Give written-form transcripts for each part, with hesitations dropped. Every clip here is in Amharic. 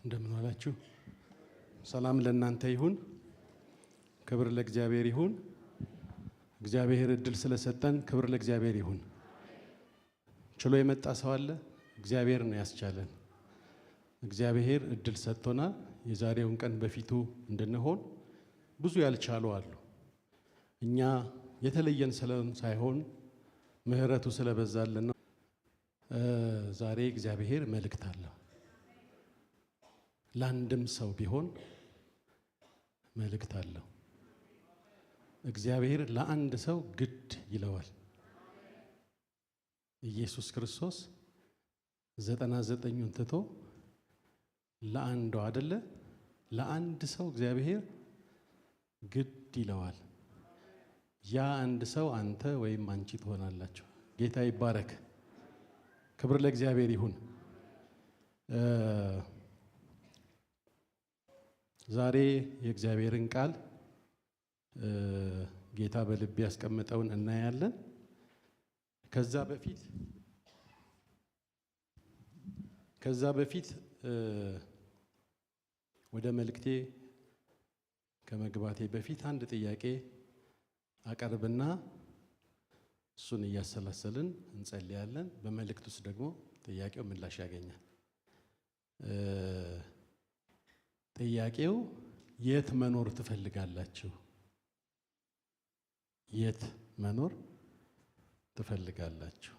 እንደምን ዋላችሁ። ሰላም ለእናንተ ይሁን። ክብር ለእግዚአብሔር ይሁን። እግዚአብሔር እድል ስለሰጠን ክብር ለእግዚአብሔር ይሁን። ችሎ የመጣ ሰው አለ? እግዚአብሔር ነው ያስቻለን። እግዚአብሔር እድል ሰጥቶናል። የዛሬውን ቀን በፊቱ እንድንሆን ብዙ ያልቻሉ አሉ። እኛ የተለየን ሳይሆን ምሕረቱ ስለበዛልን ነው። ዛሬ እግዚአብሔር መልእክት አለው። ለአንድም ሰው ቢሆን መልእክት አለው። እግዚአብሔር ለአንድ ሰው ግድ ይለዋል። ኢየሱስ ክርስቶስ 99ን ትቶ ለአንዱ አይደለ? ለአንድ ሰው እግዚአብሔር ግድ ይለዋል። ያ አንድ ሰው አንተ ወይም አንቺ ትሆናላችሁ። ጌታ ይባረክ። ክብር ለእግዚአብሔር ይሁን። ዛሬ የእግዚአብሔርን ቃል ጌታ በልብ ያስቀመጠውን እናያለን። ከዛ በፊት ወደ መልእክቴ ከመግባቴ በፊት አንድ ጥያቄ አቀርብና እሱን እያሰላሰልን እንጸልያለን። በመልእክት ውስጥ ደግሞ ጥያቄው ምላሽ ያገኛል። ጥያቄው የት መኖር ትፈልጋላችሁ? የት መኖር ትፈልጋላችሁ?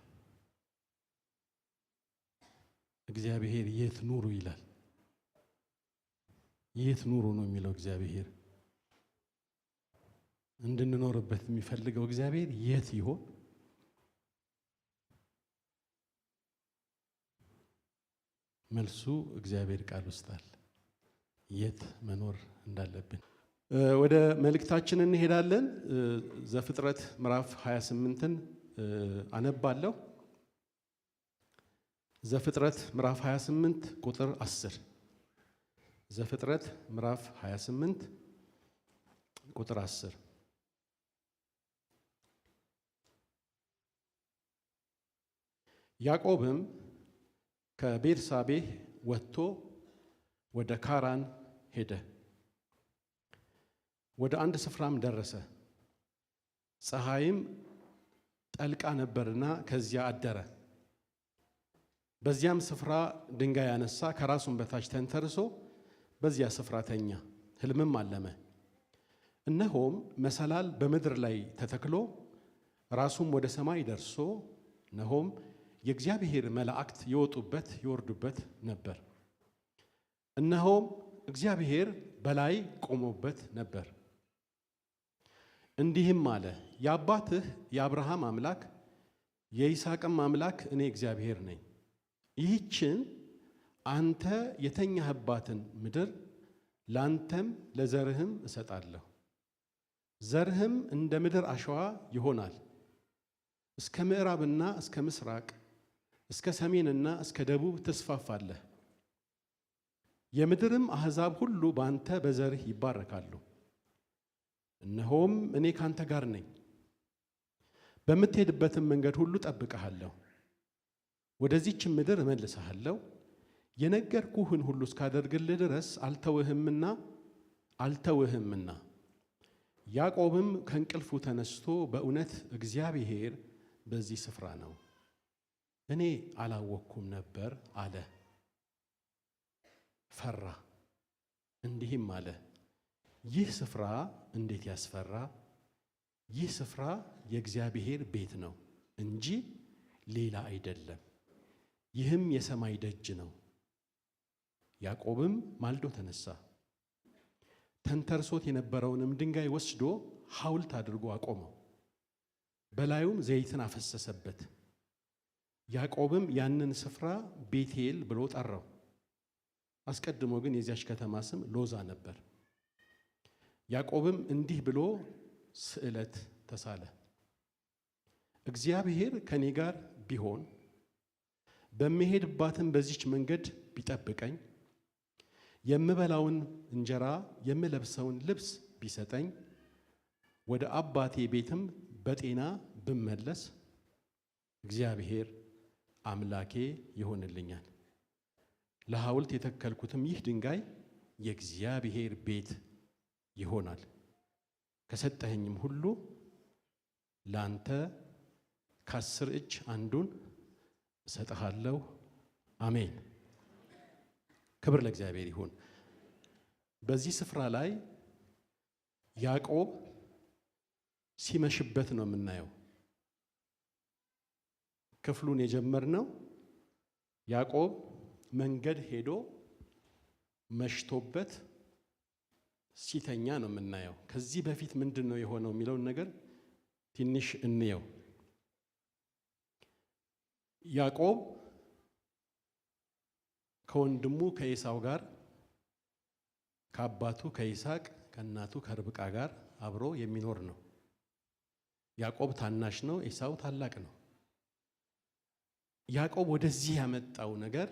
እግዚአብሔር የት ኑሩ ይላል። የት ኑሩ ነው የሚለው እግዚአብሔር። እንድንኖርበት የሚፈልገው እግዚአብሔር የት ይሆን? መልሱ እግዚአብሔር ቃል ውስጥ አለ። የት መኖር እንዳለብን ወደ መልእክታችን እንሄዳለን። ዘፍጥረት ምዕራፍ 28ን አነባለሁ። ዘፍጥረት ምዕራፍ 28 ቁጥር 10። ዘፍጥረት ምዕራፍ 28 ቁጥር 10። ያዕቆብም ከቤርሳቤህ ወጥቶ ወደ ካራን ሄደ። ወደ አንድ ስፍራም ደረሰ። ፀሐይም ጠልቃ ነበርና ከዚያ አደረ። በዚያም ስፍራ ድንጋይ አነሳ፣ ከራሱም በታች ተንተርሶ በዚያ ስፍራ ተኛ። ሕልምም አለመ። እነሆም መሰላል በምድር ላይ ተተክሎ ራሱም ወደ ሰማይ ደርሶ፣ እነሆም የእግዚአብሔር መላእክት ይወጡበት ይወርዱበት ነበር። እነሆም እግዚአብሔር በላይ ቆሞበት ነበር። እንዲህም አለ፣ የአባትህ የአብርሃም አምላክ የይስሐቅም አምላክ እኔ እግዚአብሔር ነኝ። ይህችን አንተ የተኛህባትን ምድር ላንተም ለዘርህም እሰጣለሁ። ዘርህም እንደ ምድር አሸዋ ይሆናል። እስከ ምዕራብና እስከ ምስራቅ፣ እስከ ሰሜንና እስከ ደቡብ ትስፋፋለህ። የምድርም አሕዛብ ሁሉ በአንተ በዘርህ ይባረካሉ። እነሆም እኔ ካንተ ጋር ነኝ፣ በምትሄድበትም መንገድ ሁሉ ጠብቀሃለሁ፣ ወደዚህችም ምድር እመልስሃለሁ፣ የነገርኩህን ሁሉ እስካደርግልህ ድረስ አልተውህምና። ያዕቆብም ከእንቅልፉ ተነስቶ በእውነት እግዚአብሔር በዚህ ስፍራ ነው፣ እኔ አላወቅኩም ነበር አለ። ፈራ፣ እንዲህም አለ፣ ይህ ስፍራ እንዴት ያስፈራ! ይህ ስፍራ የእግዚአብሔር ቤት ነው እንጂ ሌላ አይደለም፣ ይህም የሰማይ ደጅ ነው። ያዕቆብም ማልዶ ተነሳ፣ ተንተርሶት የነበረውንም ድንጋይ ወስዶ ሐውልት አድርጎ አቆመው፣ በላዩም ዘይትን አፈሰሰበት። ያዕቆብም ያንን ስፍራ ቤቴል ብሎ ጠራው። አስቀድሞ ግን የዚያች ከተማ ስም ሎዛ ነበር። ያዕቆብም እንዲህ ብሎ ስዕለት ተሳለ፣ እግዚአብሔር ከኔ ጋር ቢሆን በምሄድባትም በዚች መንገድ ቢጠብቀኝ፣ የምበላውን እንጀራ የምለብሰውን ልብስ ቢሰጠኝ፣ ወደ አባቴ ቤትም በጤና ብመለስ፣ እግዚአብሔር አምላኬ ይሆንልኛል። ለሐውልት የተከልኩትም ይህ ድንጋይ የእግዚአብሔር ቤት ይሆናል። ከሰጠኸኝም ሁሉ ላንተ ከ10 እጅ አንዱን እሰጥሃለሁ። አሜን። ክብር ለእግዚአብሔር ይሁን። በዚህ ስፍራ ላይ ያዕቆብ ሲመሽበት ነው የምናየው። ክፍሉን የጀመርነው ያዕቆብ መንገድ ሄዶ መሽቶበት ሲተኛ ነው የምናየው። ከዚህ በፊት ምንድን ነው የሆነው የሚለውን ነገር ትንሽ እንየው። ያዕቆብ ከወንድሙ ከኤሳው ጋር ከአባቱ ከይስሐቅ ከእናቱ ከርብቃ ጋር አብሮ የሚኖር ነው። ያዕቆብ ታናሽ ነው፣ ኤሳው ታላቅ ነው። ያዕቆብ ወደዚህ ያመጣው ነገር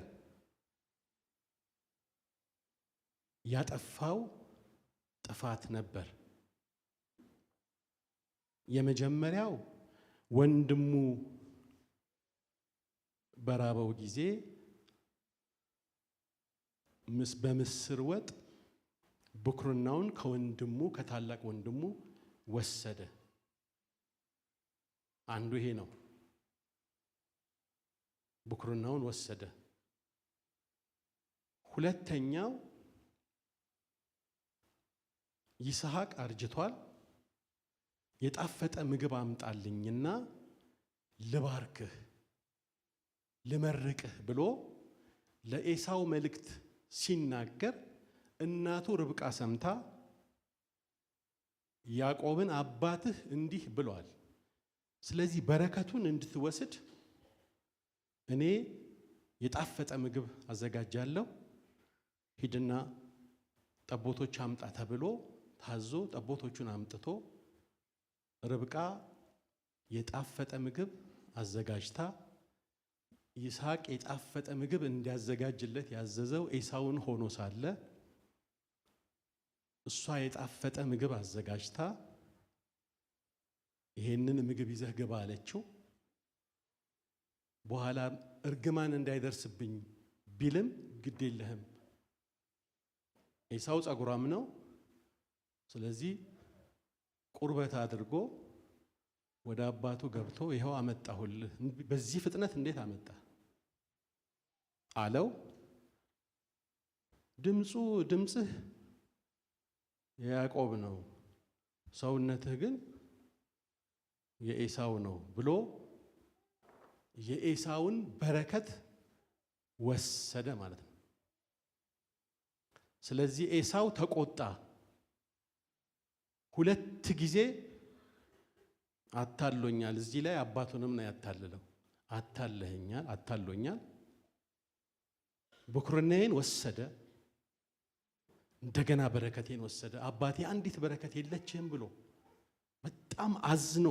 ያጠፋው ጥፋት ነበር። የመጀመሪያው ወንድሙ በራበው ጊዜ በምስር ወጥ ብኩርናውን ከወንድሙ ከታላቅ ወንድሙ ወሰደ። አንዱ ይሄ ነው። ብኩርናውን ወሰደ። ሁለተኛው ይስሐቅ አርጅቷል፣ የጣፈጠ ምግብ አምጣልኝና ልባርክህ ልመርቅህ ብሎ ለኤሳው መልእክት ሲናገር እናቱ ርብቃ ሰምታ ያዕቆብን አባትህ እንዲህ ብሏል፣ ስለዚህ በረከቱን እንድትወስድ እኔ የጣፈጠ ምግብ አዘጋጃለሁ፣ ሂድና ጠቦቶች አምጣ ተብሎ ታዞ ጠቦቶቹን አምጥቶ ርብቃ የጣፈጠ ምግብ አዘጋጅታ ይስሐቅ የጣፈጠ ምግብ እንዲያዘጋጅለት ያዘዘው ኤሳውን ሆኖ ሳለ እሷ የጣፈጠ ምግብ አዘጋጅታ ይሄንን ምግብ ይዘህ ግባ አለችው። በኋላ እርግማን እንዳይደርስብኝ ቢልም ግድ የለህም፣ ኤሳው ጸጉራም ነው፣ ስለዚህ ቁርበት አድርጎ ወደ አባቱ ገብቶ ይኸው አመጣሁልህ፣ በዚህ ፍጥነት እንዴት አመጣ አለው። ድምፅህ የያዕቆብ ነው፣ ሰውነትህ ግን የኤሳው ነው ብሎ የኤሳውን በረከት ወሰደ ማለት ነው። ስለዚህ ኤሳው ተቆጣ። 2 ጊዜ አታሎኛል። እዚህ ላይ አባቱንም ነው ያታልለው። አታለኸኛል፣ አታሎኛል፣ ብኩርናዬን ወሰደ፣ እንደገና በረከቴን ወሰደ። አባቴ አንዲት በረከት የለችህም ብሎ በጣም አዝኖ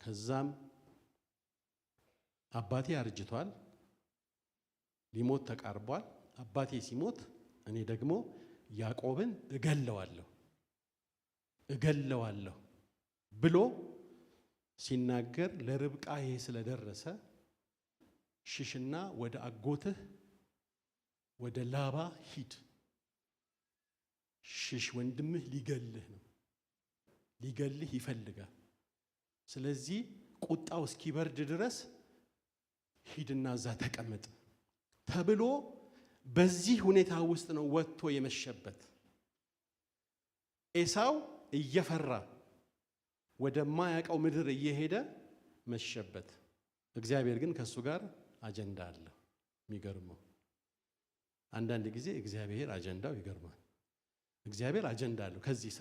ከዛም አባቴ አርጅቷል፣ ሊሞት ተቃርቧል፣ አባቴ ሲሞት እኔ ደግሞ ያዕቆብን እገለዋለሁ ብሎ ሲናገር ለርብቃ ይሄ ስለደረሰ ሽሽና ወደ አጎትህ ወደ ላባ ሂድ፣ ሽሽ፣ ወንድምህ ሊገልህ ነው፣ ሊገልህ ይፈልጋል። ስለዚህ ቁጣው እስኪበርድ ድረስ ሂድና እዛ ተቀመጥ ተብሎ በዚህ ሁኔታ ውስጥ ነው ወጥቶ የመሸበት። ኤሳው እየፈራ ወደማያውቀው ምድር እየሄደ መሸበት። እግዚአብሔር ግን ከሱ ጋር አጀንዳ አለው። የሚገርመው አንዳንድ ጊዜ እግዚአብሔር አጀንዳው ይገርማል። እግዚአብሔር አጀንዳ አለው ከዚህ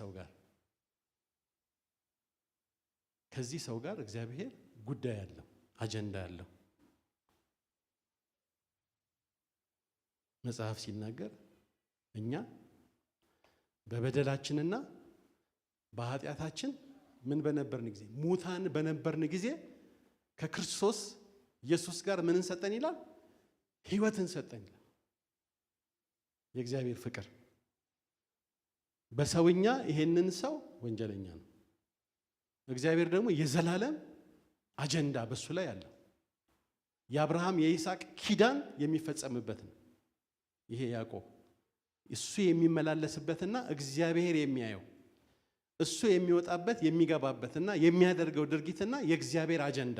ሰው ጋር እግዚአብሔር ጉዳይ አለው፣ አጀንዳ አለው። መጽሐፍ ሲናገር እኛ በበደላችንና በኃጢአታችን ምን በነበርን ጊዜ ሙታን በነበርን ጊዜ ከክርስቶስ ኢየሱስ ጋር ምንን ሰጠን ይላል? ሕይወትን ሰጠን ይላል። የእግዚአብሔር ፍቅር በሰውኛ ይሄንን ሰው ወንጀለኛ ነው። እግዚአብሔር ደግሞ የዘላለም አጀንዳ በሱ ላይ አለው። የአብርሃም የይስሐቅ ኪዳን የሚፈጸምበት ነው። ይሄ ያዕቆብ እሱ የሚመላለስበትና እግዚአብሔር የሚያየው እሱ የሚወጣበት የሚገባበትና የሚያደርገው ድርጊትና የእግዚአብሔር አጀንዳ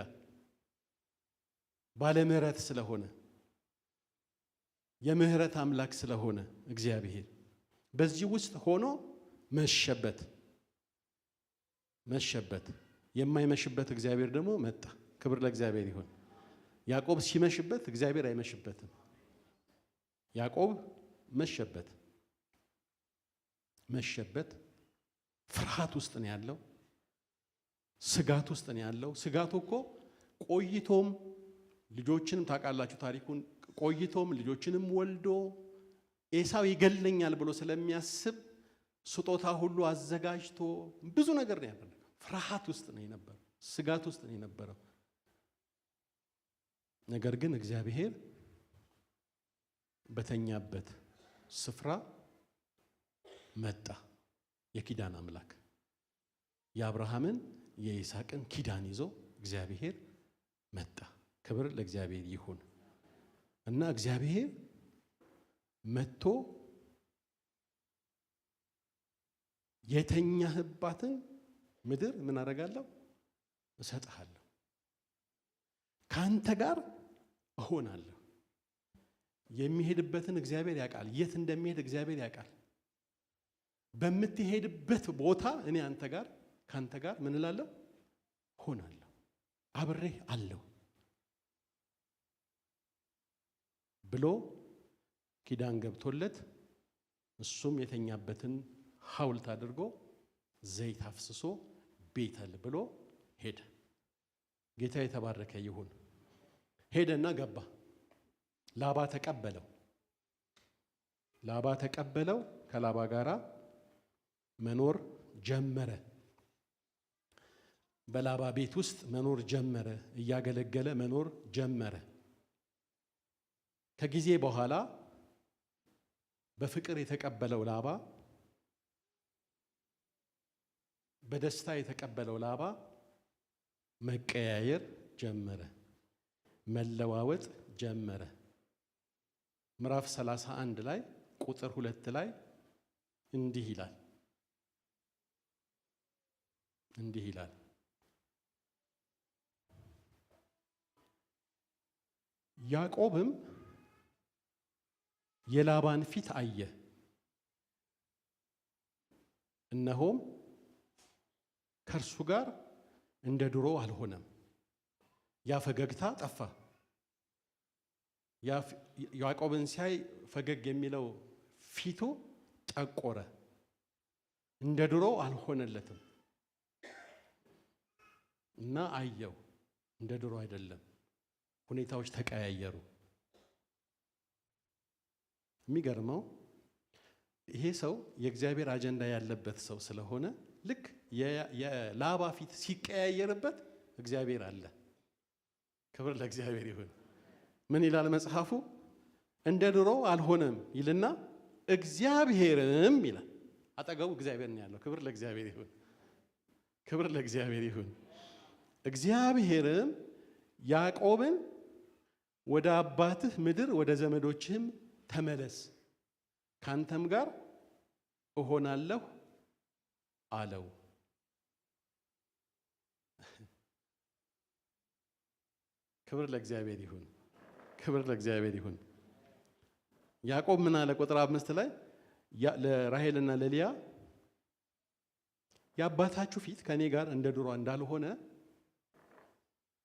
ባለምህረት ስለሆነ የምህረት አምላክ ስለሆነ እግዚአብሔር በዚህ ውስጥ ሆኖ መሸበት የማይመሽበት እግዚአብሔር ደግሞ መጣ። ክብር ለእግዚአብሔር ይሁን። ያዕቆብ ሲመሽበት እግዚአብሔር አይመሽበትም። ያዕቆብ መሸበት ፍርሃት ውስጥ ነው ያለው። ስጋት ውስጥ ነው ያለው። ስጋቱ እኮ ቆይቶም ልጆችንም ታውቃላችሁ ታሪኩን። ቆይቶም ልጆችንም ወልዶ ኤሳው ይገለኛል ብሎ ስለሚያስብ ስጦታ ሁሉ አዘጋጅቶ ብዙ ነገር ነው ያደረገው። ፍርሃት ውስጥ ነው የነበረው። ስጋት ውስጥ ነው የነበረው። ነገር ግን እግዚአብሔር በተኛበት ስፍራ መጣ። የኪዳን አምላክ የአብርሃምን የይስሐቅን ኪዳን ይዞ እግዚአብሔር መጣ። ክብር ለእግዚአብሔር ይሁን እና እግዚአብሔር መጥቶ የተኛህባትን ምድር ምን አደርጋለሁ? እሰጥሃለሁ። ከአንተ ጋር እሆናለሁ። የሚሄድበትን እግዚአብሔር ያውቃል። የት እንደሚሄድ እግዚአብሔር ያውቃል። በምትሄድበት ቦታ እኔ ከአንተ ጋር ምን እላለሁ? ሆናለሁ። አብሬህ አለሁ ብሎ ኪዳን ገብቶለት እሱም የተኛበትን ሐውልት አድርጎ ዘይት አፍስሶ ቤተል ብሎ ሄደ። ጌታ የተባረከ ይሁን። ሄደና ገባ። ላባ ተቀበለው። ከላባ ጋራ መኖር ጀመረ። በላባ ቤት ውስጥ መኖር ጀመረ። እያገለገለ መኖር ጀመረ። ከጊዜ በኋላ በፍቅር የተቀበለው ላባ፣ በደስታ የተቀበለው ላባ መቀያየር ጀመረ፣ መለዋወጥ ጀመረ። ምዕራፍ 31 ላይ ቁጥር 2 ላይ እንዲህ ይላል ያዕቆብም የላባን ፊት አየ፣ እነሆም ከእርሱ ጋር እንደ ድሮ አልሆነም። ያ ፈገግታ ጠፋ። ያዕቆብን ሲያይ ፈገግ የሚለው ፊቱ ጠቆረ። እንደ ድሮ አልሆነለትም እና አየው፣ እንደ ድሮ አይደለም። ሁኔታዎች ተቀያየሩ። የሚገርመው ይሄ ሰው የእግዚአብሔር አጀንዳ ያለበት ሰው ስለሆነ ልክ የላባ ፊት ሲቀያየርበት እግዚአብሔር አለ። ክብር ለእግዚአብሔር ይሁን። ምን ይላል መጽሐፉ? እንደ ድሮ አልሆነም ይልና እግዚአብሔርም ይላል። አጠገቡ እግዚአብሔር ነው ያለው። ክብር ለእግዚአብሔር ይሁን። ክብር ለእግዚአብሔር ይሁን። እግዚአብሔርም ያዕቆብን ወደ አባትህ ምድር ወደ ዘመዶችህም ተመለስ፣ ካንተም ጋር እሆናለሁ አለው። ክብር ለእግዚአብሔር ይሁን። ክብር ለእግዚአብሔር ይሁን። ያዕቆብ ምን አለ? ቁጥር 5 ላይ ለራሔልና ለልያ የአባታችሁ ፊት ከኔ ጋር እንደ ድሮ እንዳልሆነ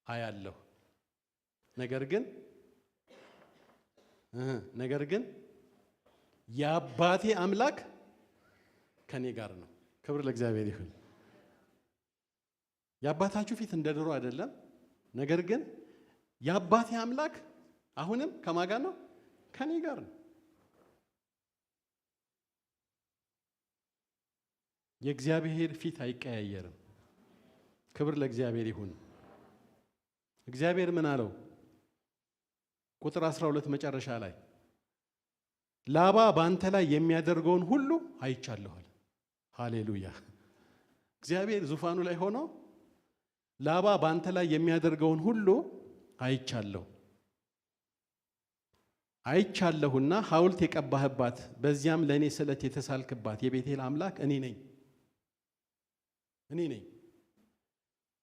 አያለሁ፣ ነገር ግን የአባቴ አምላክ ከኔ ጋር ነው። ክብር ለእግዚአብሔር ይሁን። የአባታችሁ ፊት እንደ ድሮ አይደለም፣ ነገር ግን የአባቴ አምላክ አሁንም ከማን ጋር ነው? ከኔ ጋር ነው። የእግዚአብሔር ፊት አይቀያየርም። ክብር ለእግዚአብሔር ይሁን። እግዚአብሔር ምን አለው? ቁጥር 12 መጨረሻ ላይ ላባ በአንተ ላይ የሚያደርገውን ሁሉ አይቻለኋል። ሃሌሉያ። እግዚአብሔር ዙፋኑ ላይ ሆኖ ላባ በአንተ ላይ የሚያደርገውን ሁሉ አይቻለሁ። አይቻለሁና ሐውልት የቀባህባት በዚያም ለእኔ ስለት የተሳልክባት የቤቴል አምላክ እኔ ነኝ።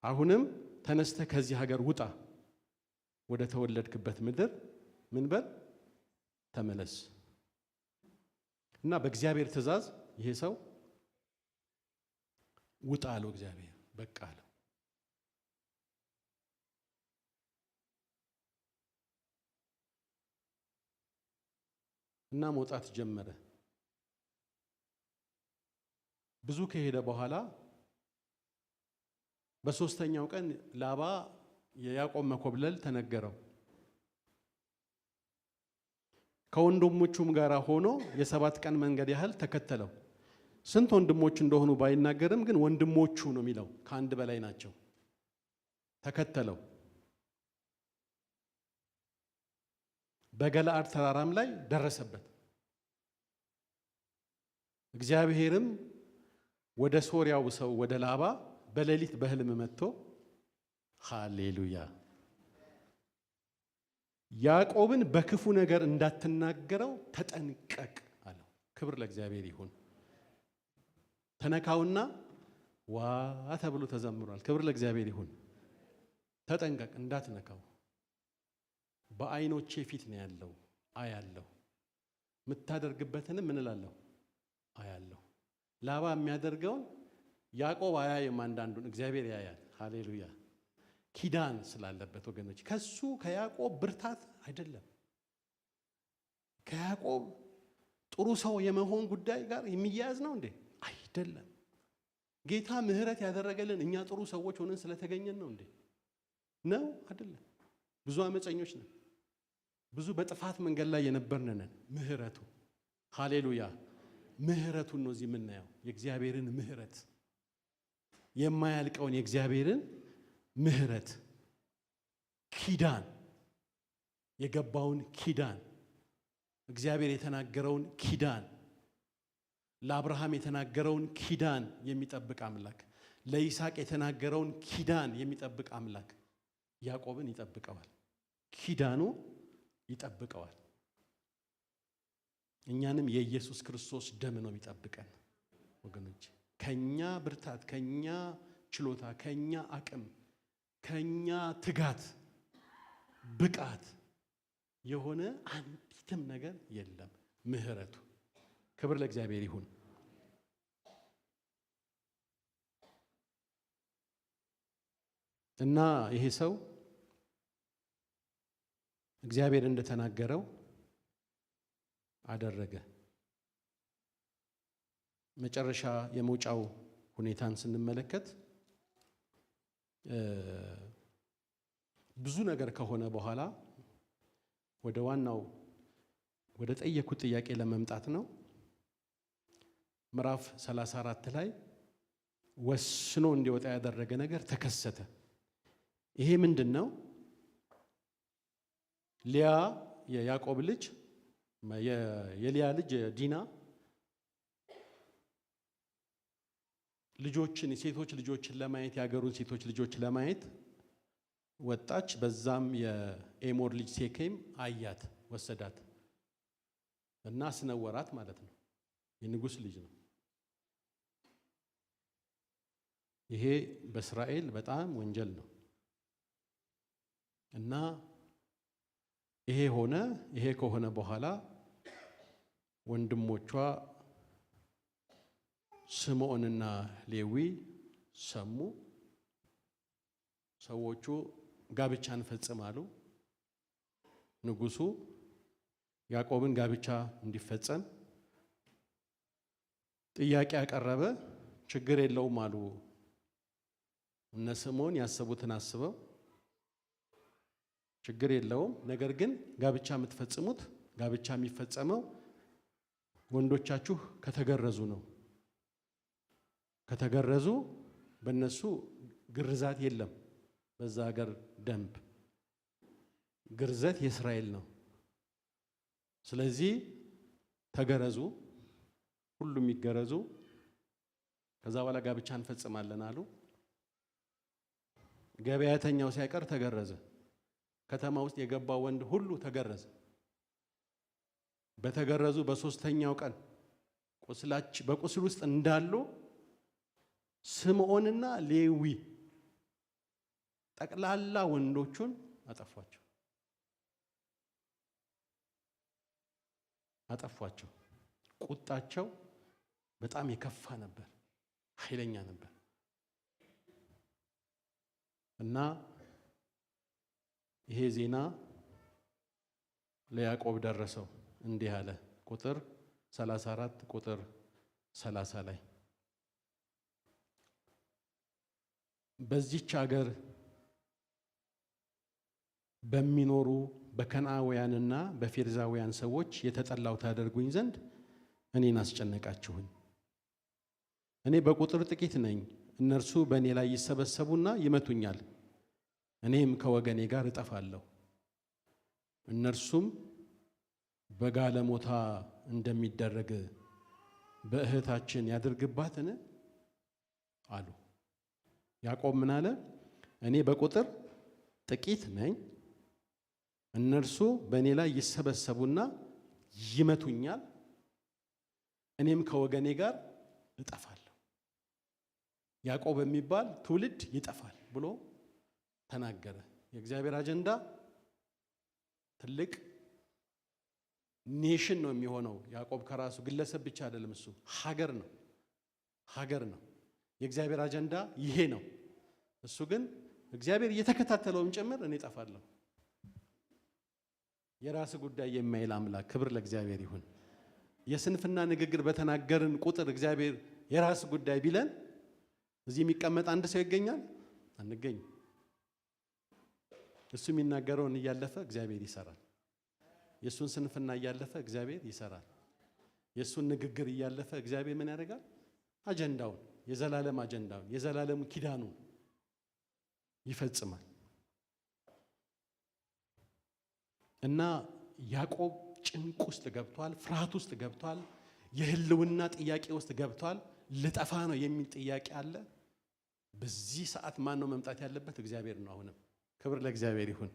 አሁንም ተነስተህ ከዚህ ሀገር ውጣ፣ ወደ ተወለድክበት ምድር ምን በል ተመለስ። እና በእግዚአብሔር ትእዛዝ ይሄ ሰው ውጣ አለው። እግዚአብሔር በቃ አለው። እና መውጣት ጀመረ። ብዙ ከሄደ በኋላ በሶስተኛው ቀን ላባ የያዕቆብ መኮብለል ተነገረው። ከወንድሞቹም ጋር ሆኖ የ7 ቀን መንገድ ያህል ተከተለው። ስንት ወንድሞች እንደሆኑ ባይናገርም ግን ወንድሞቹ ነው የሚለው፣ ከአንድ በላይ ናቸው። ተከተለው። በገለአድ ተራራም ላይ ደረሰበት። እግዚአብሔርም ወደ ሶርያው ሰው ወደ ላባ በሌሊት በሕልም መጥቶ ሃሌሉያ ያዕቆብን በክፉ ነገር እንዳትናገረው ተጠንቀቅ አለው። ክብር ለእግዚአብሔር ይሁን። ተነካውና ዋ ተብሎ ተዘምሯል። ክብር ለእግዚአብሔር ይሁን። ተጠንቀቅ፣ እንዳትነካው። በዓይኖቼ ፊት ነው ያለው፣ አያለሁ። የምታደርግበትንም ምን እላለሁ አያለሁ። ላባ የሚያደርገውን ያዕቆብ አያይም፣ አንዳንዱን እግዚአብሔር ያያል። ሃሌሉያ። ኪዳን ስላለበት ወገኖች፣ ከሱ ከያዕቆብ ብርታት አይደለም፣ ከያዕቆብ ጥሩ ሰው የመሆን ጉዳይ ጋር የሚያያዝ ነው እንዴ? አይደለም። ጌታ ምሕረት ያደረገልን እኛ ጥሩ ሰዎች ሆነን ስለተገኘን ነው እንዴ? ነው አይደለም። ብዙ አመፀኞች ነን፣ ብዙ በጥፋት መንገድ ላይ የነበርን ነን። ምሕረቱ ሃሌሉያ፣ ምሕረቱን ነው እዚህ የምናየው። የእግዚአብሔርን ምሕረት፣ የማያልቀውን የእግዚአብሔርን ምሕረት፣ ኪዳን፣ የገባውን ኪዳን፣ እግዚአብሔር የተናገረውን ኪዳን፣ ለአብርሃም የተናገረውን ኪዳን የሚጠብቅ አምላክ፣ ለይስሐቅ የተናገረውን ኪዳን የሚጠብቅ አምላክ ያዕቆብን ይጠብቀዋል። ኪዳኑ ይጠብቀዋል። እኛንም የኢየሱስ ክርስቶስ ደም ነው የሚጠብቀን ወገኖች። ከኛ ብርታት፣ ከኛ ችሎታ፣ ከኛ አቅም፣ ከኛ ትጋት፣ ብቃት የሆነ አንዲትም ነገር የለም። ምሕረቱ ክብር ለእግዚአብሔር ይሁን። እና ይሄ ሰው እግዚአብሔር እንደተናገረው አደረገ። መጨረሻ የመውጫው ሁኔታን ስንመለከት ብዙ ነገር ከሆነ በኋላ ወደ ዋናው ወደ ጠየኩት ጥያቄ ለመምጣት ነው። ምዕራፍ 34 ላይ ወስኖ እንዲወጣ ያደረገ ነገር ተከሰተ። ይሄ ምንድን ነው? ሊያ የያዕቆብ ልጅ የሊያ ልጅ ዲና ልጆችን ሴቶች ልጆችን ለማየት የሀገሩን ሴቶች ልጆች ለማየት ወጣች። በዛም የኤሞር ልጅ ሴኬም አያት፣ ወሰዳት እና አስነወራት ማለት ነው። የንጉሥ ልጅ ነው። ይሄ በእስራኤል በጣም ወንጀል ነው እና ይሄ ሆነ። ይሄ ከሆነ በኋላ ወንድሞቿ ስምዖንና ሌዊ ሰሙ። ሰዎቹ ጋብቻን ፈጽማሉ። ንጉሡ ያዕቆብን ጋብቻ እንዲፈጸም ጥያቄ ያቀረበ። ችግር የለውም አሉ እነ ስምዖን ያሰቡትን አስበው፣ ችግር የለውም ነገር ግን ጋብቻ የምትፈጽሙት ጋብቻ የሚፈጸመው ወንዶቻችሁ ከተገረዙ ነው። ከተገረዙ በእነሱ ግርዛት የለም። በዛ ሀገር ደንብ ግርዘት የእስራኤል ነው። ስለዚህ ተገረዙ፣ ሁሉም ይገረዙ፣ ከዛ በኋላ ጋብቻ እንፈጽማለን አሉ። ገበያተኛው ሳይቀር ተገረዘ። ከተማ ውስጥ የገባው ወንድ ሁሉ ተገረዘ። በተገረዙ በሶስተኛው ቀን በቁስል ውስጥ እንዳሉ ስምዖንና ሌዊ ጠቅላላ ወንዶቹን አጠፏቸው። ቁጣቸው በጣም የከፋ ነበር፣ ኃይለኛ ነበር እና ይሄ ዜና ለያዕቆብ ደረሰው። እንዲህ አለ። ቁጥር 34 ቁጥር 30 ላይ በዚህች ሀገር በሚኖሩ በከነዓናውያንና በፌርዛውያን ሰዎች የተጠላው ታደርጉኝ ዘንድ እኔን አስጨነቃችሁኝ። እኔ በቁጥር ጥቂት ነኝ፣ እነርሱ በእኔ ላይ ይሰበሰቡና ይመቱኛል፣ እኔም ከወገኔ ጋር እጠፋለሁ። እነርሱም በጋለሞታ እንደሚደረግ በእህታችን ያድርግባትን አሉ። ያዕቆብ ምን አለ? እኔ በቁጥር ጥቂት ነኝ፣ እነርሱ በእኔ ላይ ይሰበሰቡና ይመቱኛል፣ እኔም ከወገኔ ጋር እጠፋለሁ። ያዕቆብ የሚባል ትውልድ ይጠፋል ብሎ ተናገረ። የእግዚአብሔር አጀንዳ ትልቅ ኔሽን ነው የሚሆነው። ያዕቆብ ከራሱ ግለሰብ ብቻ አይደለም፣ እሱ ሀገር ነው። የእግዚአብሔር አጀንዳ ይሄ ነው። እሱ ግን እግዚአብሔር እየተከታተለውም ጭምር እኔ እጠፋለሁ። የራስ ጉዳይ የማይል አምላክ፣ ክብር ለእግዚአብሔር ይሁን። የስንፍና ንግግር በተናገርን ቁጥር እግዚአብሔር የራስ ጉዳይ ቢለን እዚህ የሚቀመጥ አንድ ሰው ይገኛል? አንገኝም። እሱ የሚናገረውን እያለፈ እግዚአብሔር ይሰራል። የእሱን ስንፍና እያለፈ እግዚአብሔር ይሰራል። የእሱን ንግግር እያለፈ እግዚአብሔር ምን ያደርጋል? አጀንዳውን፣ የዘላለም አጀንዳውን፣ የዘላለም ኪዳኑን ይፈጽማል። እና ያዕቆብ ጭንቅ ውስጥ ገብቷል፣ ፍርሃት ውስጥ ገብቷል፣ የህልውና ጥያቄ ውስጥ ገብቷል። ልጠፋ ነው የሚል ጥያቄ አለ። በዚህ ሰዓት ማን ነው መምጣት ያለበት? እግዚአብሔር ነው። አሁንም ክብር ለእግዚአብሔር ይሁን።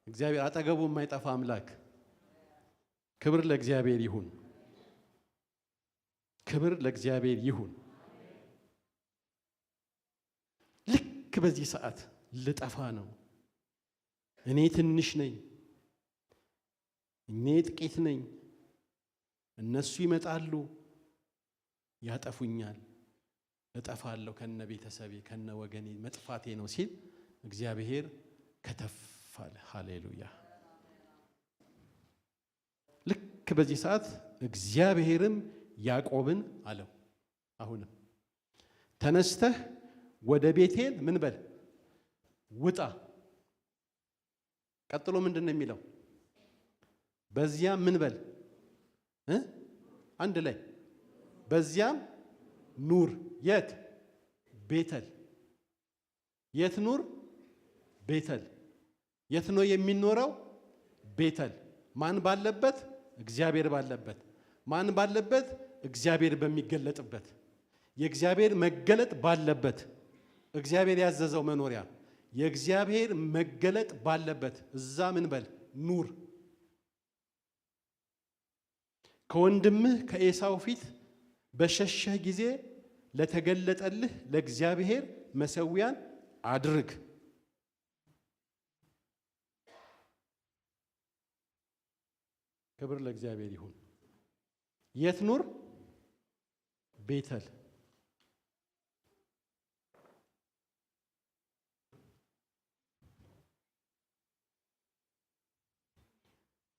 እግዚአብሔር አጠገቡ የማይጠፋ አምላክ፣ ክብር ለእግዚአብሔር ይሁን። ክብር ለእግዚአብሔር ይሁን። ልክ በዚህ ሰዓት ልጠፋ ነው፣ እኔ ትንሽ ነኝ፣ እኔ ጥቂት ነኝ፣ እነሱ ይመጣሉ ያጠፉኛል፣ እጠፋለሁ፣ ከነ ቤተሰቤ ከነ ወገኔ መጥፋቴ ነው ሲል እግዚአብሔር ከተፍ አለ። ሃሌሉያ። ልክ በዚህ ሰዓት እግዚአብሔርም ያዕቆብን አለው፣ አሁንም ተነስተህ ወደ ቤቴል ምን በል ውጣ። ቀጥሎ ምንድን ነው የሚለው? በዚያም ምን በል አንድ ላይ በዚያም ኑር። የት? ቤተል። የት ኑር? ቤተል። የት ነው የሚኖረው? ቤተል። ማን ባለበት? እግዚአብሔር ባለበት። ማን ባለበት? እግዚአብሔር በሚገለጥበት፣ የእግዚአብሔር መገለጥ ባለበት፣ እግዚአብሔር ያዘዘው መኖሪያ፣ የእግዚአብሔር መገለጥ ባለበት እዛ ምን በል ኑር። ከወንድምህ ከኤሳው ፊት በሸሸህ ጊዜ ለተገለጠልህ ለእግዚአብሔር መሠዊያን አድርግ። ክብር ለእግዚአብሔር ይሁን። የት ኑር? ቤተል።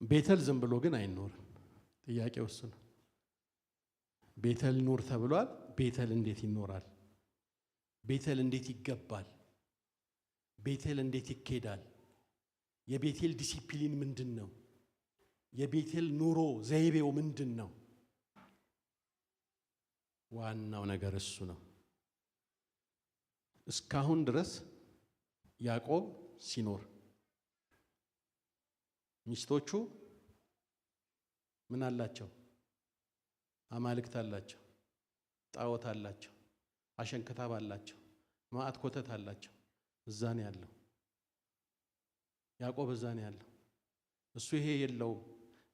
ቤተል ዝም ብሎ ግን አይኖርም። ጥያቄው እሱ ነው። ቤተል ኑር ተብሏል። ቤተል እንዴት ይኖራል? ቤተል እንዴት ይገባል? ቤተል እንዴት ይኬዳል? የቤቴል ዲሲፕሊን ምንድን ነው? የቤቴል ኑሮ ዘይቤው ምንድን ነው? ዋናው ነገር እሱ ነው። እስካሁን ድረስ ያዕቆብ ሲኖር ሚስቶቹ ምን አላቸው? አማልክት አላቸው፣ ጣዖት አላቸው፣ አሸንክታብ አላቸው፣ ማዕት ኮተት አላቸው። እዛ ነው ያለው ያዕቆብ፣ እዛ ነው ያለው። እሱ ይሄ የለውም።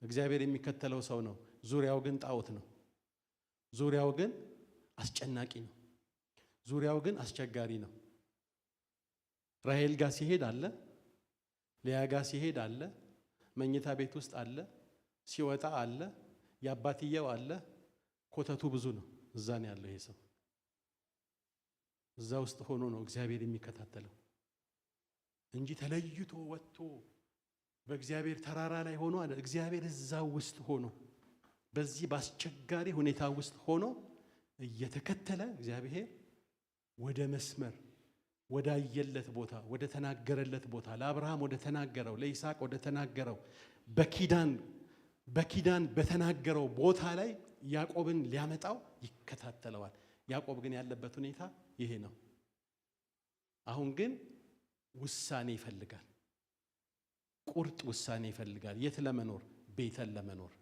እግዚአብሔር የሚከተለው ሰው ነው። ዙሪያው ግን ጣዖት ነው። ዙሪያው ግን አስጨናቂ ነው። ዙሪያው ግን አስቸጋሪ ነው። ራሔል ጋር ሲሄድ አለ፣ ሊያ ጋር ሲሄድ አለ፣ መኝታ ቤት ውስጥ አለ፣ ሲወጣ አለ፣ የአባትየው አለ። ኮተቱ ብዙ ነው። እዛ ነው ያለው ይሄ ሰው። እዛ ውስጥ ሆኖ ነው እግዚአብሔር የሚከታተለው እንጂ ተለይቶ ወጥቶ በእግዚአብሔር ተራራ ላይ ሆኖ አለ። እግዚአብሔር እዛው ውስጥ ሆኖ በዚህ በአስቸጋሪ ሁኔታ ውስጥ ሆኖ እየተከተለ እግዚአብሔር ወደ መስመር ወደ አየለት ቦታ ወደ ተናገረለት ቦታ ለአብርሃም ወደ ተናገረው ለይስሐቅ ወደ ተናገረው በኪዳን በተናገረው ቦታ ላይ ያዕቆብን ሊያመጣው ይከታተለዋል። ያዕቆብ ግን ያለበት ሁኔታ ይሄ ነው። አሁን ግን ውሳኔ ይፈልጋል። ቁርጥ ውሳኔ ይፈልጋል። የት ለመኖር? ቤተል ለመኖር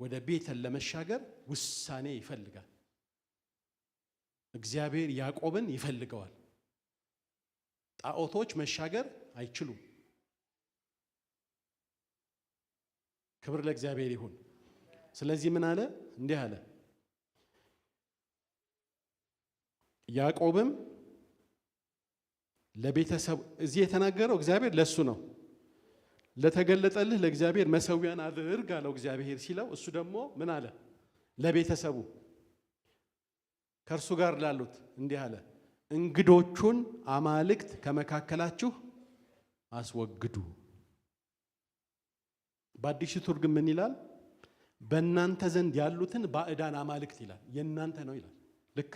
ወደ ቤተል ለመሻገር ውሳኔ ይፈልጋል። እግዚአብሔር ያዕቆብን ይፈልገዋል። ጣዖቶች መሻገር አይችሉም። ክብር ለእግዚአብሔር ይሁን። ስለዚህ ምን አለ? እንዲህ አለ፣ ያዕቆብም ለቤተሰብ እዚህ የተናገረው እግዚአብሔር ለሱ ነው። ለተገለጠልህ ለእግዚአብሔር መሰዊያን አድርግ አለው እግዚአብሔር ሲለው፣ እሱ ደግሞ ምን አለ? ለቤተሰቡ ከእርሱ ጋር ላሉት እንዲህ አለ፣ እንግዶቹን አማልክት ከመካከላችሁ አስወግዱ። በአዲሱ ትርጉም ምን ይላል? በእናንተ ዘንድ ያሉትን ባዕዳን አማልክት ይላል። የእናንተ ነው ይላል። ልክ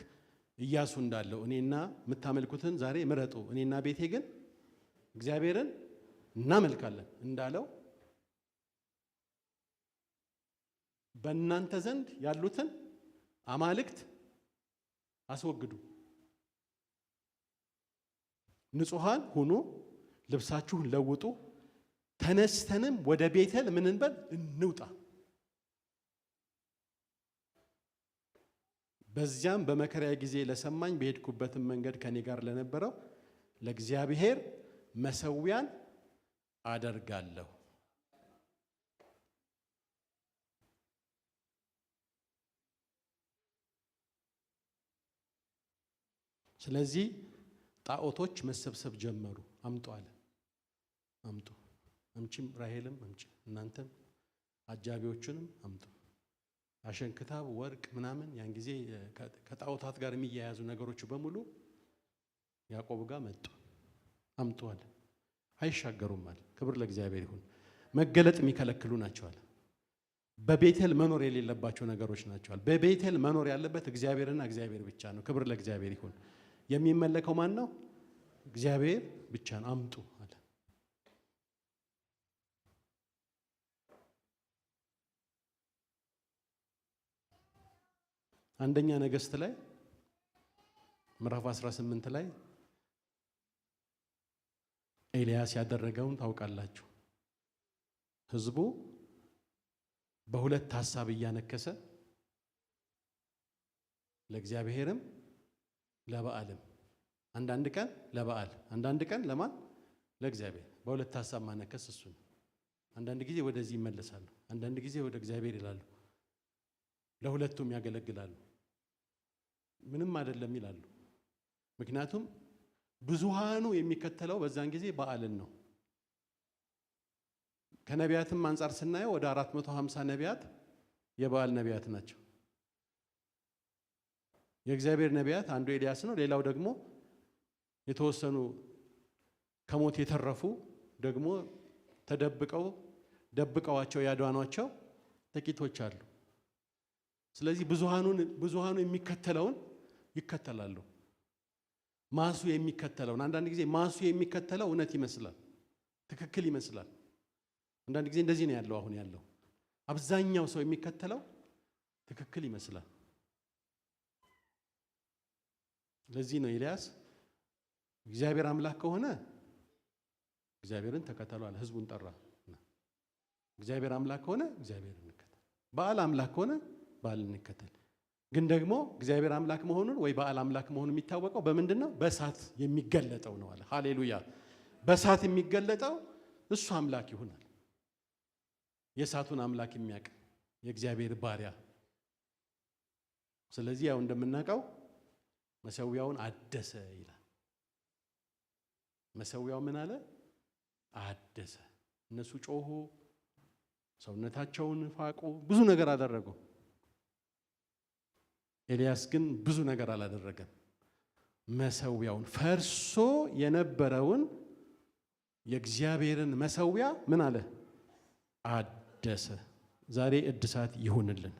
ኢያሱ እንዳለው እኔና የምታመልኩትን ዛሬ ምረጡ፣ እኔና ቤቴ ግን እግዚአብሔርን እናመልካለን እንዳለው በእናንተ ዘንድ ያሉትን አማልክት አስወግዱ፣ ንጹሐን ሁኑ፣ ልብሳችሁን ለውጡ፣ ተነስተንም ወደ ቤተል ምን እንበል? እንውጣ። በዚያም በመከራዬ ጊዜ ለሰማኝ በሄድኩበትም መንገድ ከኔ ጋር ለነበረው ለእግዚአብሔር መሰዊያን አደርጋለሁ። ስለዚህ ጣዖቶች መሰብሰብ ጀመሩ። አምጡ አለ። አምጡ፣ አምጪም፣ ራሔልም አምጪ፣ እናንተም አጃቢዎቹንም አምጡ። አሸንክታብ፣ ወርቅ ምናምን ያን ጊዜ ከጣዖታት ጋር የሚያያዙ ነገሮች በሙሉ ያዕቆብ ጋር መጡ። አምጡ አለ። አይሻገሩም አለ። ክብር ለእግዚአብሔር ይሁን። መገለጥ የሚከለክሉ ናቸዋል። በቤተል መኖር የሌለባቸው ነገሮች ናቸዋል። በቤተል መኖር ያለበት እግዚአብሔርና እግዚአብሔር ብቻ ነው። ክብር ለእግዚአብሔር ይሁን። የሚመለከው ማን ነው? እግዚአብሔር ብቻ ነው። አምጡ አለ። አንደኛ ነገሥት ላይ ምዕራፍ 18 ላይ ኤልያስ ያደረገውን ታውቃላችሁ። ሕዝቡ በሁለት ሐሳብ እያነከሰ ለእግዚአብሔርም ለበዓልም፣ አንዳንድ ቀን ለበዓል አንዳንድ ቀን ለማን? ለእግዚአብሔር። በሁለት ሐሳብ ማነከስ እሱ ነው። አንዳንድ ጊዜ ወደዚህ ይመለሳሉ፣ አንዳንድ ጊዜ ወደ እግዚአብሔር ይላሉ። ለሁለቱም ያገለግላሉ። ምንም አይደለም ይላሉ። ምክንያቱም ብዙሃኑ የሚከተለው በዛን ጊዜ በዓልን ነው። ከነቢያትም አንጻር ስናየው ወደ 450 ነቢያት የበዓል ነቢያት ናቸው። የእግዚአብሔር ነቢያት አንዱ ኤልያስ ነው። ሌላው ደግሞ የተወሰኑ ከሞት የተረፉ ደግሞ ደብቀዋቸው ያዳኗቸው ጥቂቶች አሉ። ስለዚህ ብዙሃኑ የሚከተለውን ይከተላሉ። ማሱ የሚከተለውን አንዳንድ ጊዜ ማሱ የሚከተለው እውነት ይመስላል፣ ትክክል ይመስላል። አንዳንድ ጊዜ እንደዚህ ነው ያለው። አሁን ያለው አብዛኛው ሰው የሚከተለው ትክክል ይመስላል። ለዚህ ነው ኤልያስ እግዚአብሔር አምላክ ከሆነ እግዚአብሔርን ተከተሉ አለ። ህዝቡን ጠራ። እግዚአብሔር አምላክ ከሆነ እግዚአብሔርን እንከተል፣ በዓል አምላክ ከሆነ በዓል እንከተል። ግን ደግሞ እግዚአብሔር አምላክ መሆኑን ወይ በዓል አምላክ መሆኑን የሚታወቀው በምንድን ነው? በእሳት የሚገለጠው ነው አለ። ሃሌሉያ! በእሳት የሚገለጠው እሱ አምላክ ይሆናል። የእሳቱን አምላክ የሚያውቅ የእግዚአብሔር ባሪያ። ስለዚህ ያው እንደምናውቀው መሰዊያውን አደሰ ይላል። መሰዊያው ምን አለ? አደሰ። እነሱ ጮሁ፣ ሰውነታቸውን ፋቁ፣ ብዙ ነገር አደረጉ። ኤልያስ ግን ብዙ ነገር አላደረገም። መሰዊያውን ፈርሶ የነበረውን የእግዚአብሔርን መሰዊያ ምን አለ? አደሰ። ዛሬ እድሳት ይሁንልን።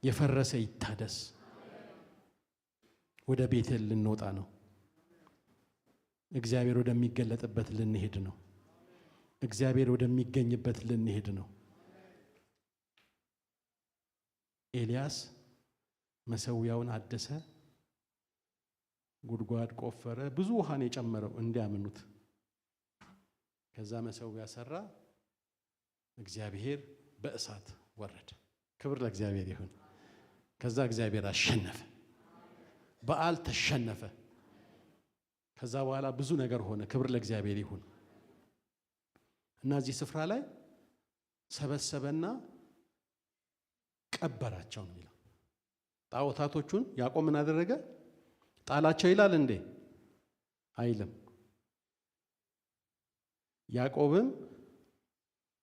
የፈረሰ ይታደስ። ወደ ቤቴል ልንወጣ ነው። እግዚአብሔር ወደሚገለጥበት ልንሄድ ነው። እግዚአብሔር ወደሚገኝበት ልንሄድ ነው። ኤልያስ መሰዊያውን አደሰ፣ ጉድጓድ ቆፈረ፣ ብዙ ውሃን የጨመረው እንዲያምኑት። ከዛ መሰዊያ ሰራ። እግዚአብሔር በእሳት ወረደ። ክብር ለእግዚአብሔር ይሁን። ከዛ እግዚአብሔር አሸነፈ። በዓል ተሸነፈ። ከዛ በኋላ ብዙ ነገር ሆነ። ክብር ለእግዚአብሔር ይሁን። እና እዚህ ስፍራ ላይ ሰበሰበና ቀበራቸው ነው የሚለው። ጣዖታቶቹን ያዕቆብ ምን አደረገ? ጣላቸው ይላል እንዴ? አይልም። ያዕቆብም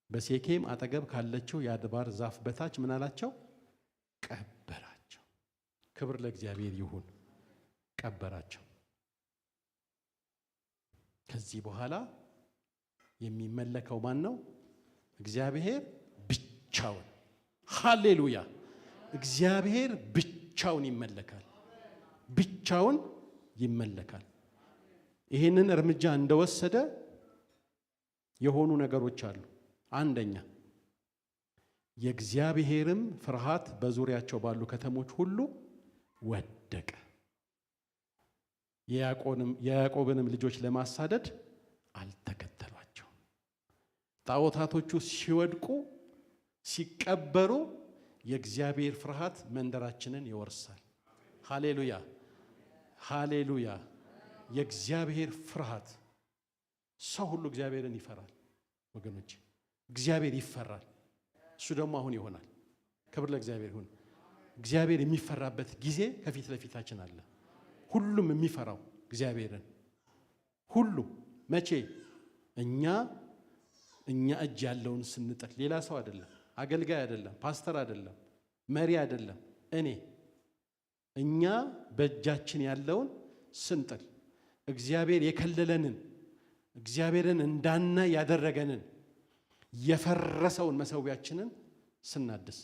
በሴኬም አጠገብ ካለችው የአድባር ዛፍ በታች ምን አላቸው? ቀበራቸው። ክብር ለእግዚአብሔር ይሁን። ቀበራቸው። ከዚህ በኋላ የሚመለከው ማን ነው? እግዚአብሔር ብቻውን። ሃሌሉያ! እግዚአብሔር ብቻውን ይመለካል። ብቻውን ይመለካል። ይህንን እርምጃ እንደወሰደ የሆኑ ነገሮች አሉ። አንደኛ፣ የእግዚአብሔርም ፍርሃት በዙሪያቸው ባሉ ከተሞች ሁሉ ወደቀ። የያዕቆብንም ልጆች ለማሳደድ አልተከተሏቸውም። ጣዖታቶቹ ሲወድቁ ሲቀበሩ የእግዚአብሔር ፍርሃት መንደራችንን ይወርሳል። ሃሌሉያ ሃሌሉያ! የእግዚአብሔር ፍርሃት፣ ሰው ሁሉ እግዚአብሔርን ይፈራል ወገኖች። እግዚአብሔር ይፈራል። እሱ ደግሞ አሁን ይሆናል። ክብር ለእግዚአብሔር ይሁን። እግዚአብሔር የሚፈራበት ጊዜ ከፊት ለፊታችን አለ። ሁሉም የሚፈራው እግዚአብሔርን፣ ሁሉም መቼ? እኛ እጅ ያለውን ስንጥል። ሌላ ሰው አይደለም፣ አገልጋይ አይደለም፣ ፓስተር አይደለም፣ መሪ አይደለም፣ እኛ በእጃችን ያለውን ስንጥል፣ እግዚአብሔር የከለለንን፣ እግዚአብሔርን እንዳናይ ያደረገንን የፈረሰውን መሰዊያችንን ስናድስ፣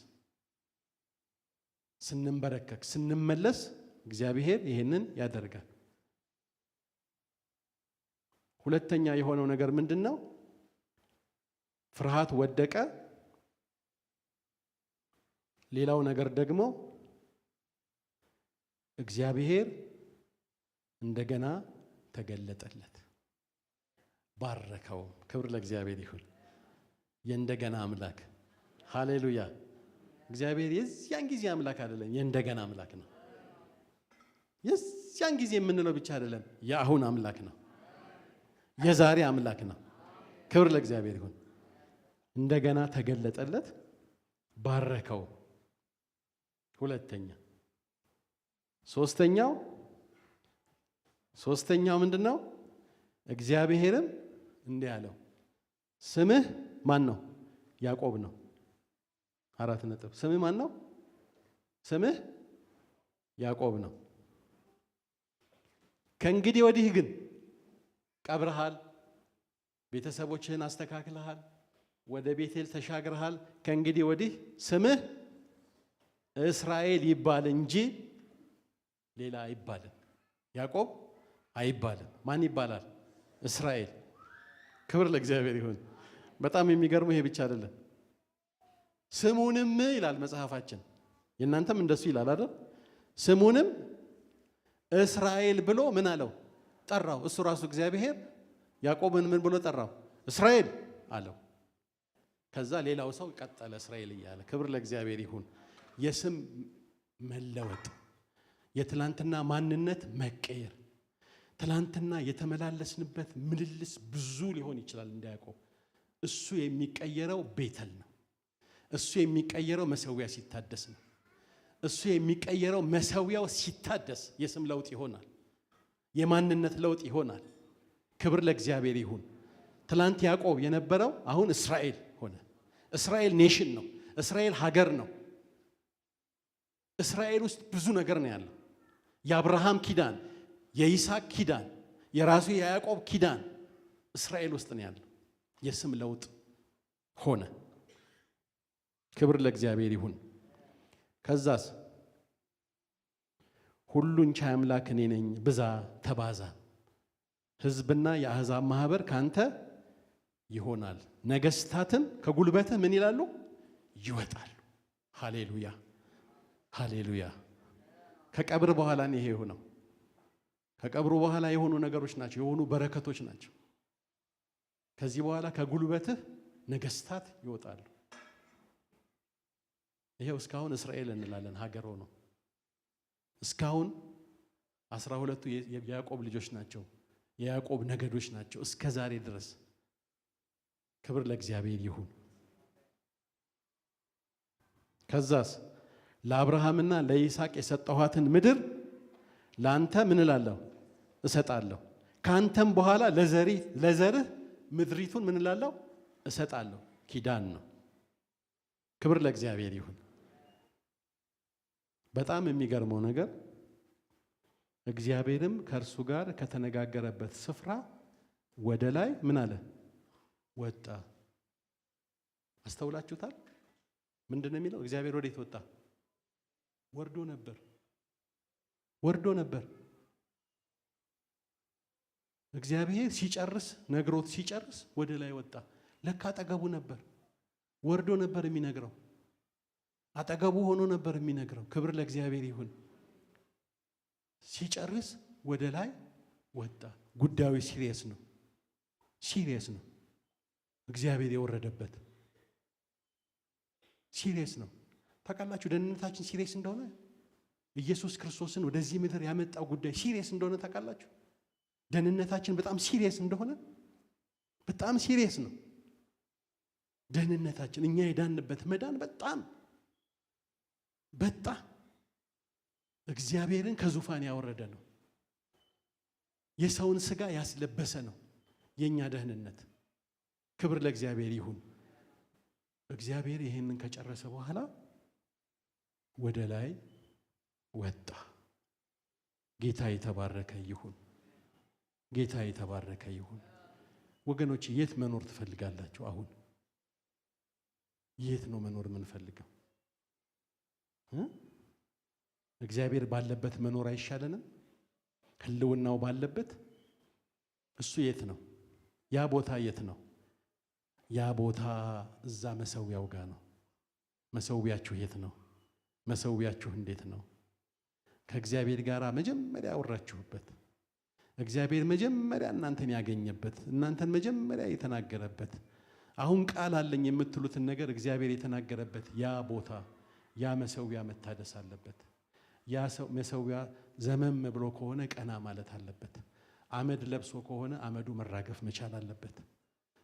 ስንንበረከክ፣ ስንመለስ እግዚአብሔር ይሄንን ያደርጋል። ሁለተኛ የሆነው ነገር ምንድን ነው? ፍርሃት ወደቀ። ሌላው ነገር ደግሞ እግዚአብሔር እንደገና ተገለጠለት፣ ባረከው። ክብር ለእግዚአብሔር ይሁን። የእንደገና አምላክ። ሃሌሉያ! እግዚአብሔር የዚያን ጊዜ አምላክ አይደለም፣ የእንደገና አምላክ ነው። የዚያን ጊዜ የምንለው ብቻ አይደለም፣ የአሁን አምላክ ነው። የዛሬ አምላክ ነው። ክብር ለእግዚአብሔር ይሁን። እንደገና ተገለጠለት፣ ባረከው። ሁለተኛ። ሶስተኛው ምንድን ነው? እግዚአብሔርም እንዲህ አለው፣ ስምህ ማን ነው? ያዕቆብ ነው። 4 ነጥብ። ስምህ ማን ነው? ስምህ ያዕቆብ ነው። ከእንግዲህ ወዲህ ግን ቀብረሃል፣ ቤተሰቦችህን አስተካክለሃል፣ ወደ ቤቴል ተሻግረሃል። ከእንግዲህ ወዲህ ስምህ እስራኤል ይባል እንጂ ሌላ አይባልም። ያዕቆብ አይባልም። ማን ይባላል? እስራኤል። ክብር ለእግዚአብሔር ይሁን። በጣም የሚገርመው ይሄ ብቻ አይደለም፣ ስሙንም ይላል መጽሐፋችን። የእናንተም እንደሱ ይላል አይደል? ስሙንም እስራኤል ብሎ ምን አለው? ጠራው። እሱ ራሱ እግዚአብሔር ያዕቆብን ምን ብሎ ጠራው? እስራኤል አለው። ከዛ ሌላው ሰው ቀጠለ እስራኤል እያለ። ክብር ለእግዚአብሔር ይሁን። የስም መለወጥ፣ የትላንትና ማንነት መቀየር፣ ትላንትና የተመላለስንበት ምልልስ ብዙ ሊሆን ይችላል እንደ ያዕቆብ። እሱ የሚቀየረው ቤተል ነው። እሱ የሚቀየረው መሰዊያ ሲታደስ ነው። እሱ የሚቀየረው መሰዊያው ሲታደስ የስም ለውጥ ይሆናል። የማንነት ለውጥ ይሆናል። ክብር ለእግዚአብሔር ይሁን። ትላንት ያዕቆብ የነበረው አሁን እስራኤል ሆነ። እስራኤል ኔሽን ነው። እስራኤል ሀገር ነው። እስራኤል ውስጥ ብዙ ነገር ነው ያለው። የአብርሃም ኪዳን፣ የይስሐቅ ኪዳን፣ የራሱ የያዕቆብ ኪዳን እስራኤል ውስጥ ነው ያለው። የስም ለውጥ ሆነ። ክብር ለእግዚአብሔር ይሁን። ከዛስ ሁሉን ቻይ አምላክ እኔ ነኝ፣ ብዛ ተባዛ፣ ሕዝብና የአሕዛብ ማህበር ካንተ ይሆናል፣ ነገስታትም ከጉልበትህ ምን ይላሉ? ይወጣሉ። ሃሌሉያ ሃሌሉያ። ከቀብር በኋላ ነው ይሄ የሆነው። ከቀብሩ በኋላ የሆኑ ነገሮች ናቸው፣ የሆኑ በረከቶች ናቸው። ከዚህ በኋላ ከጉልበትህ ነገስታት ይወጣሉ። ይሄው እስካሁን እስራኤል እንላለን ሀገር ሆኖ እስካሁን 12ቱ የያዕቆብ ልጆች ናቸው፣ የያዕቆብ ነገዶች ናቸው እስከ ዛሬ ድረስ። ክብር ለእግዚአብሔር ይሁን። ከዛስ ለአብርሃምና ለይስሐቅ የሰጠኋትን ምድር ለአንተ ምን እላለሁ? እሰጣለሁ። ካንተም በኋላ ለዘርህ ምድሪቱን ምን እላለሁ? እሰጣለሁ። ኪዳን ነው። ክብር ለእግዚአብሔር ይሁን። በጣም የሚገርመው ነገር እግዚአብሔርም ከእርሱ ጋር ከተነጋገረበት ስፍራ ወደ ላይ ምን አለ? ወጣ። አስተውላችሁታል? ምንድን ነው የሚለው? እግዚአብሔር ወዴት ወጣ? ወርዶ ነበር። ወርዶ ነበር። እግዚአብሔር ሲጨርስ ነግሮት ሲጨርስ ወደ ላይ ወጣ። ለካ አጠገቡ ነበር። ወርዶ ነበር የሚነግረው። አጠገቡ ሆኖ ነበር የሚነግረው። ክብር ለእግዚአብሔር ይሁን። ሲጨርስ ወደ ላይ ወጣ። ጉዳዩ ሲሪየስ ነው። ሲሪየስ ነው። እግዚአብሔር የወረደበት ሲሪየስ ነው። ታውቃላችሁ ደህንነታችን ሲሪየስ እንደሆነ፣ ኢየሱስ ክርስቶስን ወደዚህ ምድር ያመጣው ጉዳይ ሲሪየስ እንደሆነ ታውቃላችሁ። ደህንነታችን በጣም ሲሪየስ እንደሆነ፣ በጣም ሲሪየስ ነው ደህንነታችን። እኛ የዳንበት መዳን በጣም እግዚአብሔርን ከዙፋን ያወረደ ነው። የሰውን ስጋ ያስለበሰ ነው የኛ ደህንነት። ክብር ለእግዚአብሔር ይሁን። እግዚአብሔር ይህንን ከጨረሰ በኋላ ወደ ላይ ወጣ። ጌታ የተባረከ ይሁን። ጌታ የተባረከ ይሁን። ወገኖች የት መኖር ትፈልጋላችሁ? አሁን የት ነው መኖር የምንፈልገው? እግዚአብሔር ባለበት መኖር አይሻለንም? ህልውናው ባለበት እሱ የት ነው? ያ ቦታ የት ነው? ያ ቦታ እዛ መሰዊያው ጋር ነው። መሰዊያችሁ የት ነው? መሰዊያችሁ እንዴት ነው? ከእግዚአብሔር ጋር መጀመሪያ ያወራችሁበት፣ እግዚአብሔር መጀመሪያ እናንተን ያገኘበት፣ እናንተን መጀመሪያ የተናገረበት፣ አሁን ቃል አለኝ የምትሉትን ነገር እግዚአብሔር የተናገረበት ያ ቦታ ያ መሰዊያ መታደስ አለበት። ያ መሰዊያ ዘመም ብሎ ከሆነ ቀና ማለት አለበት። አመድ ለብሶ ከሆነ አመዱ መራገፍ መቻል አለበት።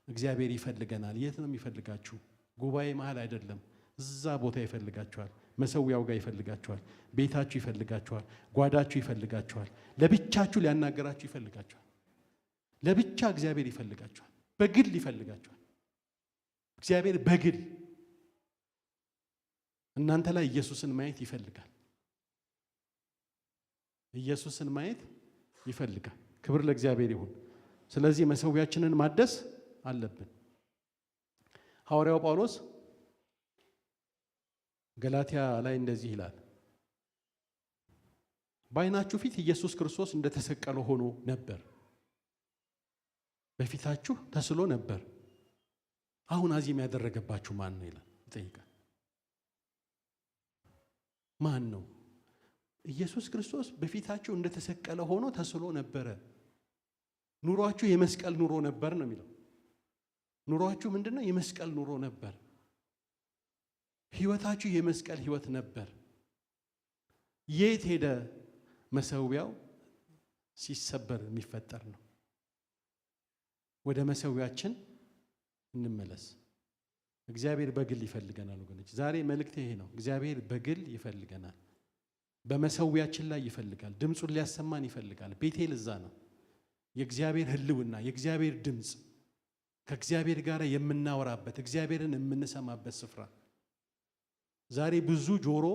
እግዚአብሔር ይፈልገናል። የት ነው የሚፈልጋችሁ? ጉባኤ መሃል አይደለም፣ እዛ ቦታ ይፈልጋችኋል። መሰዊያው ጋር ይፈልጋችኋል። ቤታችሁ ይፈልጋችኋል። ጓዳችሁ ይፈልጋችኋል። ለብቻችሁ ሊያናገራችሁ ይፈልጋችኋል። ለብቻ እግዚአብሔር ይፈልጋችኋል። በግል ይፈልጋችኋል። እግዚአብሔር በግል እናንተ ላይ ኢየሱስን ማየት ይፈልጋል። ኢየሱስን ማየት ይፈልጋል። ክብር ለእግዚአብሔር ይሁን። ስለዚህ መሰዊያችንን ማደስ አለብን። ሐዋርያው ጳውሎስ ገላትያ ላይ እንደዚህ ይላል፣ በዓይናችሁ ፊት ኢየሱስ ክርስቶስ እንደተሰቀለ ሆኖ ነበር፣ በፊታችሁ ተስሎ ነበር። አሁን አዚም ያደረገባችሁ ማን ነው ይላል፣ ይጠይቃል። ማን ነው? ኢየሱስ ክርስቶስ በፊታችሁ እንደተሰቀለ ሆኖ ተስሎ ነበረ። ኑሯችሁ የመስቀል ኑሮ ነበር ነው የሚለው። ኑሯችሁ ምንድነው? የመስቀል ኑሮ ነበር። ህይወታችሁ የመስቀል ህይወት ነበር። የት ሄደ? መሰዊያው ሲሰበር የሚፈጠር ነው። ወደ መሰዊያችን እንመለስ። እግዚአብሔር በግል ይፈልገናል ወገኖች። ዛሬ መልእክት ይሄ ነው። እግዚአብሔር በግል ይፈልገናል። በመሰዊያችን ላይ ይፈልጋል። ድምፁን ሊያሰማን ይፈልጋል። ቤቴል እዛ ነው። የእግዚአብሔር ህልውና፣ የእግዚአብሔር ድምፅ፣ ከእግዚአብሔር ጋር የምናወራበት፣ እግዚአብሔርን የምንሰማበት ስፍራ። ዛሬ ብዙ ጆሮ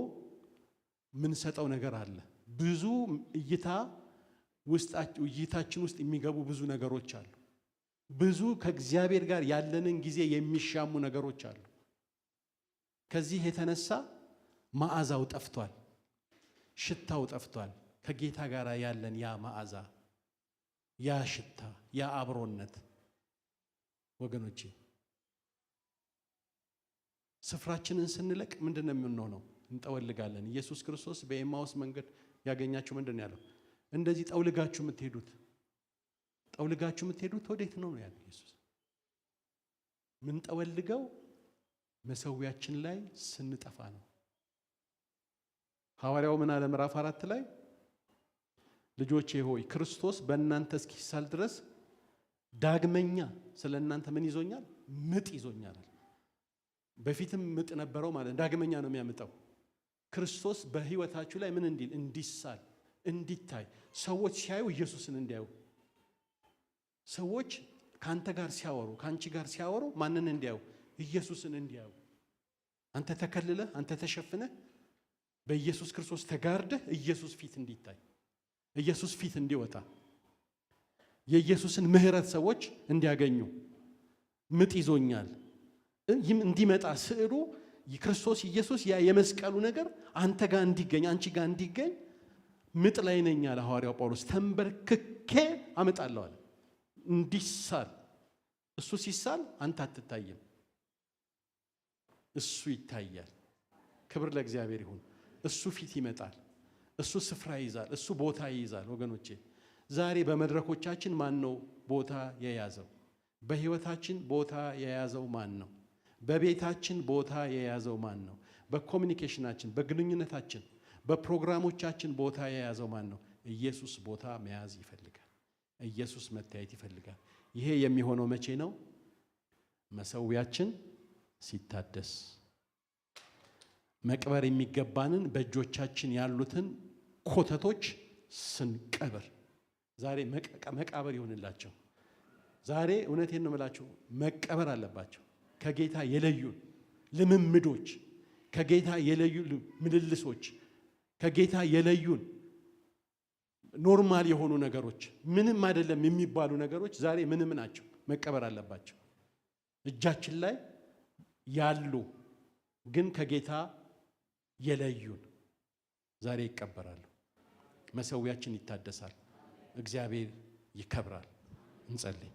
የምንሰጠው ነገር አለ። ብዙ እይታችን ውስጥ የሚገቡ ብዙ ነገሮች አሉ። ብዙ ከእግዚአብሔር ጋር ያለንን ጊዜ የሚሻሙ ነገሮች አሉ። ከዚህ የተነሳ መዓዛው ጠፍቷል፣ ሽታው ጠፍቷል። ከጌታ ጋር ያለን ያ መዓዛ፣ ያ ሽታ፣ ያ አብሮነት ወገኖቼ፣ ስፍራችንን ስንለቅ ምንድነው የምንሆነው? እንጠወልጋለን። ኢየሱስ ክርስቶስ በኤማውስ መንገድ ያገኛችሁ ምንድነው ያለው? እንደዚህ ጠውልጋችሁ የምትሄዱት ወዴት ነው ያለው ኢየሱስ። ምን ጠወልገው መሰዊያችን ላይ ስንጠፋ ነው። ሐዋርያው ምን አለ? ምዕራፍ 4 ላይ ልጆቼ ሆይ ክርስቶስ በእናንተ እስኪሳል ድረስ ዳግመኛ ስለ እናንተ ምን ይዞኛል? ምጥ ይዞኛል። በፊትም ምጥ ነበረው ማለት ዳግመኛ ነው የሚያምጠው። ክርስቶስ በህይወታችሁ ላይ ምን እንዲል? እንዲሳል፣ እንዲታይ፣ ሰዎች ሲያዩ ኢየሱስን እንዲያዩ። ሰዎች ካንተ ጋር ሲያወሩ፣ ካንቺ ጋር ሲያወሩ ማንን እንዲያዩ? ኢየሱስን እንዲያዩ። አንተ ተከልለህ፣ አንተ ተሸፍነህ፣ በኢየሱስ ክርስቶስ ተጋርደህ ኢየሱስ ፊት እንዲታይ፣ ኢየሱስ ፊት እንዲወጣ፣ የኢየሱስን ምሕረት ሰዎች እንዲያገኙ። ምጥ ይዞኛል እንዲመጣ ስዕሉ የክርስቶስ ኢየሱስ ያ የመስቀሉ ነገር አንተ ጋር እንዲገኝ፣ አንቺ ጋር እንዲገኝ ምጥ ላይ ነኝ አለ ሐዋርያው ጳውሎስ። ተንበርክኬ አመጣለሁ አለ እንዲሳል። እሱ ሲሳል አንተ አትታይም፣ እሱ ይታያል። ክብር ለእግዚአብሔር ይሁን። እሱ ፊት ይመጣል፣ እሱ ስፍራ ይይዛል፣ እሱ ቦታ ይይዛል። ወገኖቼ ዛሬ በመድረኮቻችን ማን ነው ቦታ የያዘው? በህይወታችን ቦታ የያዘው ማን ነው? በቤታችን ቦታ የያዘው ማን ነው? በኮሚኒኬሽናችን፣ በግንኙነታችን፣ በፕሮግራሞቻችን ቦታ የያዘው ማን ነው? ኢየሱስ ቦታ መያዝ ይፈልጋል። ኢየሱስ መታየት ይፈልጋል። ይሄ የሚሆነው መቼ ነው? መሰዊያችን ሲታደስ፣ መቅበር የሚገባንን በእጆቻችን ያሉትን ኮተቶች ስንቀብር። ዛሬ መቃብር ይሆንላቸው። ዛሬ እውነቴን ነው የምላችሁ፣ መቀበር አለባቸው። ከጌታ የለዩን ልምምዶች፣ ከጌታ የለዩን ምልልሶች፣ ከጌታ የለዩን ኖርማል የሆኑ ነገሮች፣ ምንም አይደለም የሚባሉ ነገሮች ዛሬ ምንም ናቸው፣ መቀበር አለባቸው። እጃችን ላይ ያሉ ግን ከጌታ የለዩን ዛሬ ይቀበራሉ። መሰዊያችን ይታደሳል፣ እግዚአብሔር ይከብራል። እንጸልይ።